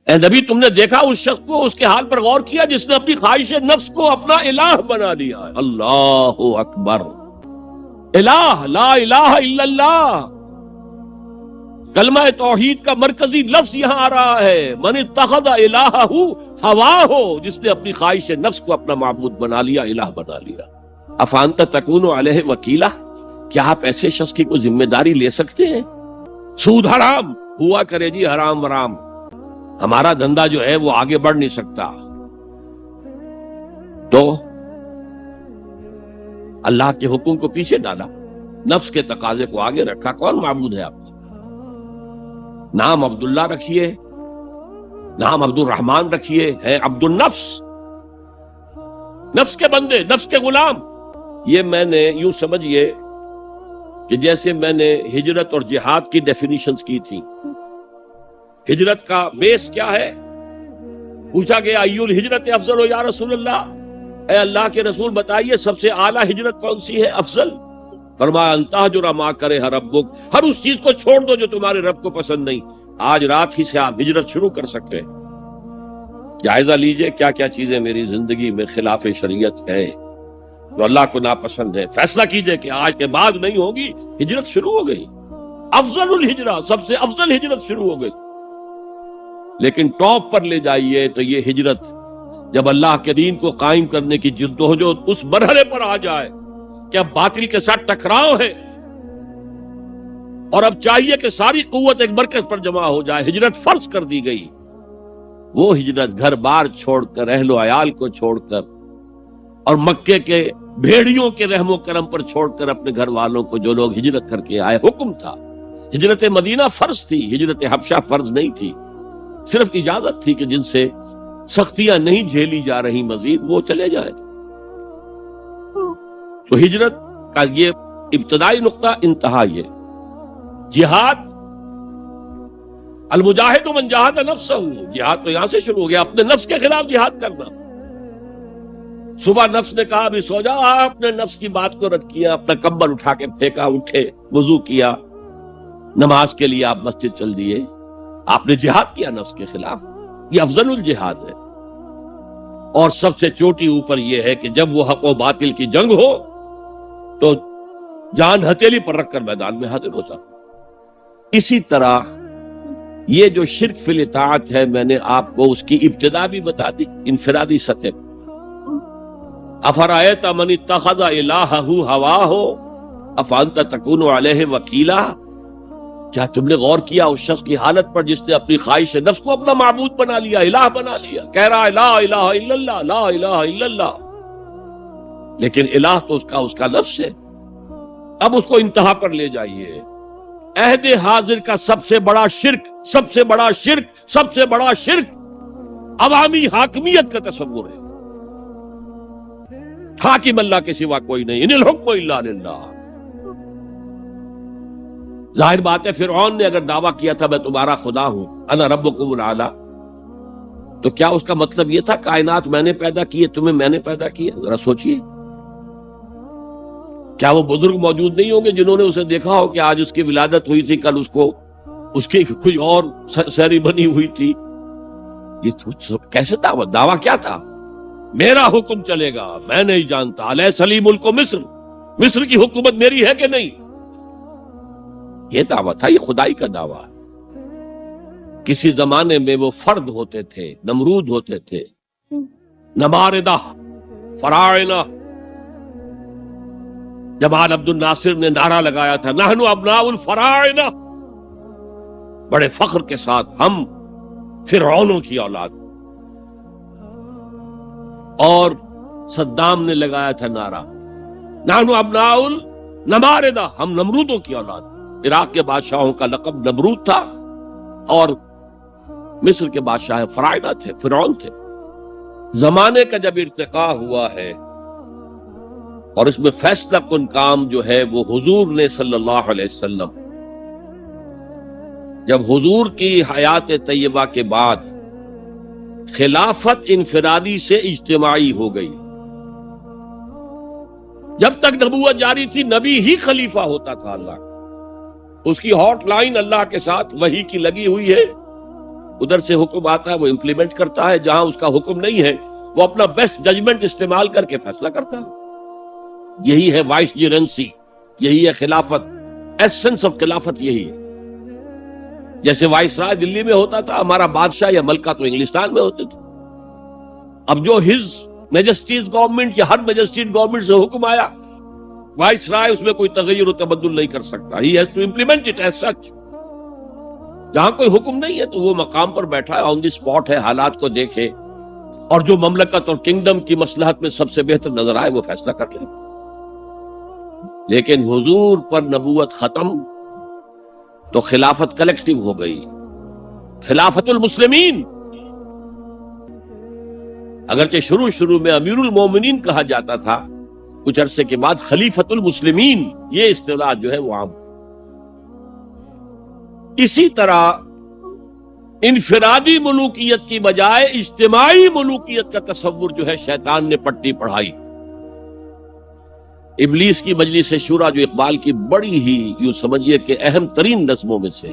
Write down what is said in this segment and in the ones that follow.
اے نبی تم نے دیکھا اس شخص کو، اس کے حال پر غور کیا جس نے اپنی خواہش نفس کو اپنا الہ بنا لیا ہے؟ اللہ اکبر، الہ، لا الہ الا اللہ، کلمہ توحید کا مرکزی لفظ یہاں آ رہا ہے، من اتخذ الہہ ہواہ، جس نے اپنی خواہش نفس کو اپنا معبود بنا لیا، الہ بنا لیا۔ افانت تکون علیہ وکیلہ، کیا آپ ایسے شخص کی کوئی ذمہ داری لے سکتے ہیں؟ سود حرام ہوا کرے جی، حرام ورام، ہمارا دھندا جو ہے وہ آگے بڑھ نہیں سکتا، تو اللہ کے حکم کو پیچھے ڈالا، نفس کے تقاضے کو آگے رکھا۔ کون معبود ہے آپ کا؟ نام عبداللہ رکھیے، نام عبد الرحمن رکھیے، ہے عبد النفس، نفس کے بندے، نفس کے غلام۔ یہ میں نے یوں سمجھیے کہ جیسے میں نے ہجرت اور جہاد کی ڈیفینیشنز کی تھی۔ ہجرت کا بیس کیا ہے؟ پوچھا گیا ایُّ الہجرت افضل یا رسول اللہ، اے اللہ کے رسول بتائیے سب سے اعلیٰ ہجرت کون سی ہے، افضل؟ فرمایا ان تہجر ما کرہ ربک، ہر اس چیز کو چھوڑ دو جو تمہارے رب کو پسند نہیں۔ آج رات ہی سے آپ ہجرت شروع کر سکتے ہیں۔ جائزہ لیجئے کیا کیا چیزیں میری زندگی میں خلاف شریعت ہے، جو اللہ کو ناپسند ہے، فیصلہ کیجئے کہ آج کے بعد نہیں ہوگی، ہجرت شروع ہو گئی، افضل الہجرہ، سب سے افضل ہجرت شروع ہو گئی۔ لیکن ٹاپ پر لے جائیے تو یہ ہجرت جب اللہ کے دین کو قائم کرنے کی جدوجہد اس مرحلے پر آ جائے کہ اب باطل کے ساتھ ٹکراؤ ہے اور اب چاہیے کہ ساری قوت ایک مرکز پر جمع ہو جائے، ہجرت فرض کر دی گئی۔ وہ ہجرت گھر بار چھوڑ کر، اہل و عیال کو چھوڑ کر، اور مکے کے بھیڑیوں کے رحم و کرم پر چھوڑ کر اپنے گھر والوں کو، جو لوگ ہجرت کر کے آئے، حکم تھا۔ ہجرت مدینہ فرض تھی، ہجرت حبشہ فرض نہیں تھی، صرف اجازت تھی کہ جن سے سختیاں نہیں جھیلی جا رہی مزید وہ چلے جائیں۔ تو ہجرت کا یہ ابتدائی نقطہ، انتہا یہ جہاد، المجاہد من جاہد نفسہ، جہاد تو یہاں سے شروع ہو گیا، اپنے نفس کے خلاف جہاد کرنا۔ صبح نفس نے کہا ابھی سو جاؤ، آپ نے نفس کی بات کو رد کیا، اپنا کمبل اٹھا کے پھینکا، اٹھے، وضو کیا، نماز کے لیے آپ مسجد چل دیے، آپ نے جہاد کیا نفس کے خلاف۔ یہ افضل الجہاد ہے، اور سب سے چوٹی اوپر یہ ہے کہ جب وہ حق و باطل کی جنگ ہو تو جان ہتھیلی پر رکھ کر میدان میں حاضر ہوتا۔ اسی طرح یہ جو شرک فی الاطاعت ہے، میں نے آپ کو اس کی ابتدا بھی بتا دی انفرادی سطح پر۔ افرأیت من اتخذ الہہ ہواہ افانت تکون علیہ وکیلا، کیا تم نے غور کیا اس شخص کی حالت پر جس نے اپنی خواہش نفس کو اپنا معبود بنا لیا، الہ بنا لیا، کہہ رہا ہے لا الہ الا اللہ، لا الہ الا اللہ، لیکن الہ تو اس کا نفس ہے۔ اب اس کو انتہا پر لے جائیے۔ عہد حاضر کا سب سے بڑا شرک، سب سے بڑا شرک، سب سے بڑا شرک عوامی حاکمیت کا تصور ہے۔ حاکم اللہ کے سوا کوئی نہیں، ان الحکم الا للہ۔ ظاہر بات ہے فرعون نے اگر دعویٰ کیا تھا میں تمہارا خدا ہوں، انا ربکم الاعلی، تو کیا اس کا مطلب یہ تھا کائنات میں نے پیدا کی ہے، تمہیں میں نے پیدا کیا؟ ذرا سوچئے، کیا وہ بزرگ موجود نہیں ہوں گے جنہوں نے اسے دیکھا ہو کہ آج اس کی ولادت ہوئی تھی، کل اس کی کوئی اور سیری بنی ہوئی تھی؟ یہ کیسے دعویٰ کیا تھا؟ میرا حکم چلے گا، میں نہیں جانتا، الیس لی ملک مصر، مصر کی حکومت میری ہے کہ نہیں؟ یہ دعویٰ تھا، یہ خدائی کا دعویٰ۔ کسی زمانے میں وہ فرد ہوتے تھے، نمرود ہوتے تھے، نماردہ، فراعنہ۔ جمال عبد الناصر نے نعرہ لگایا تھا نحن ابناء الفراعنہ، بڑے فخر کے ساتھ ہم فرعونوں کی اولاد۔ اور صدام نے لگایا تھا نعرہ نحن ابناء النماردہ، ہم نمرودوں کی اولاد۔ عراق کے بادشاہوں کا لقب نمرود تھا، اور مصر کے بادشاہ فراعنہ تھے، فرعون تھے۔ زمانے کا جب ارتقاء ہوا ہے اور اس میں فیصلہ کن کام جو ہے وہ حضور نے صلی اللہ علیہ وسلم، جب حضور کی حیات طیبہ کے بعد خلافت انفرادی سے اجتماعی ہو گئی۔ جب تک نبوت جاری تھی نبی ہی خلیفہ ہوتا تھا، اللہ اس کی ہاٹ لائن اللہ کے ساتھ وحی کی لگی ہوئی ہے، ادھر سے حکم آتا ہے وہ امپلیمنٹ کرتا ہے، جہاں اس کا حکم نہیں ہے وہ اپنا بیسٹ ججمنٹ استعمال کر کے فیصلہ کرتا ہے۔ یہی ہے وائس جیرنسی، یہی ہے خلافت، ایسنس آف خلافت یہی ہے۔ جیسے وائس رائے دلی میں ہوتا تھا، ہمارا بادشاہ یا ملکہ تو انگلستان میں ہوتے تھے۔ اب جو ہز میجسٹیز گورنمنٹ یا ہر میجسٹیز گورنمنٹ سے حکم آیا، وائس رائے اس میں کوئی تغیر و تبدل نہیں کر سکتا، he has to implement it as such. جہاں کوئی حکم نہیں ہے تو وہ مقام پر بیٹھا ہے، آن دی اسپاٹ ہے، حالات کو دیکھے اور جو مملکت اور کنگڈم کی مصلحت میں سب سے بہتر نظر آئے وہ فیصلہ کر لے۔ لیکن حضور پر نبوت ختم تو خلافت کلیکٹیو ہو گئی، خلافت المسلمین۔ اگرچہ شروع میں امیر المومنین کہا جاتا تھا، کچھ عرصے کے بعد خلیفت المسلمین یہ اصطلاح جو ہے وہ عام۔ اسی طرح انفرادی ملوکیت کی بجائے اجتماعی ملوکیت کا تصور جو ہے شیطان نے پٹی پڑھائی۔ ابلیس کی مجلس شورا جو اقبال کی بڑی ہی یوں سمجھیے کہ اہم ترین نظموں میں سے،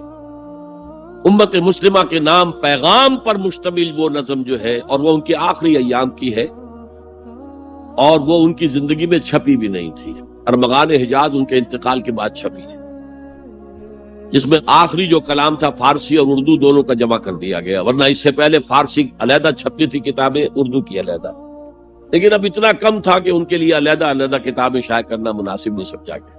امت مسلمہ کے نام پیغام پر مشتمل وہ نظم جو ہے، اور وہ ان کے آخری ایام کی ہے، اور وہ ان کی زندگی میں چھپی بھی نہیں تھی، ارمغان حجاز ان کے انتقال کے بعد چھپی ہے، جس میں آخری جو کلام تھا فارسی اور اردو دونوں کا جمع کر دیا گیا، ورنہ اس سے پہلے فارسی علیحدہ چھپتی تھی کتابیں، اردو کی علیحدہ، لیکن اب اتنا کم تھا کہ ان کے لیے علیحدہ کتابیں شائع کرنا مناسب نہیں سمجھا گیا۔